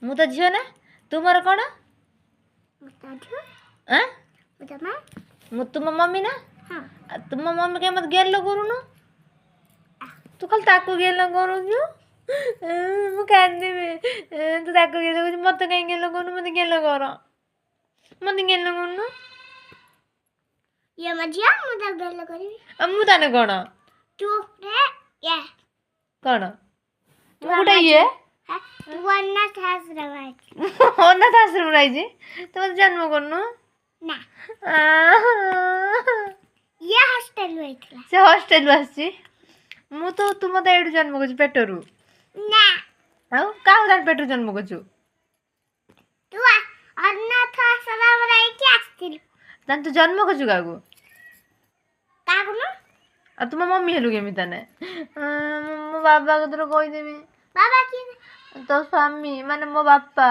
ମୁଁ ତ ଝିଅ ନା ତୁ ମୋର କ'ଣ ମୁଁ ତୁମ ମମି ନା ତୁମ ମମି କାହିଁ ମୋତେ ଗେଲ କରୁନୁ ତୁ ଖାଲି ତାକୁ ଗେଲ କରୁଛୁ ମୁଁ କାନ୍ଦିବି ତୁ ତାକୁ ଗେଲ କରୁଛୁ ମୋତେ କାହିଁ ଗେଲ କରୁନୁ ମୋତେ ଗେଲ କର ମୋତେ ଗେଲ କରୁନୁ ମୁଁ ତାନେ କ'ଣ କ'ଣ ମୁଁ ଗୋଟେ ଇଏ ଅନାଥ ଆଶ୍ରମରେ ଆଇଛି ତୁ ମୋତେ ଜନ୍ମ କରୁନୁ ସେ ହଷ୍ଟେଲରୁ ଆସିଛି ମୁଁ ତ ତୁ ମୋତେ ଏଇଠୁ ଜନ୍ମ କରୁଛୁ ପେଟରୁ ଆଉ କାହାକୁ ତାର ପେଟରୁ ଜନ୍ମ କରୁଛୁ ତାହେଲେ ତୁ ଜନ୍ମ କରୁଛୁ କାହାକୁ ଆଉ ତୁମ ମମି ହେଲୁ କେମିତି ତାନେ ମୋ ବାବାକୁ ତୋର କହିଦେବି ତୋ ସ୍ୱାମୀ ମାନେ ମୋ ବାପା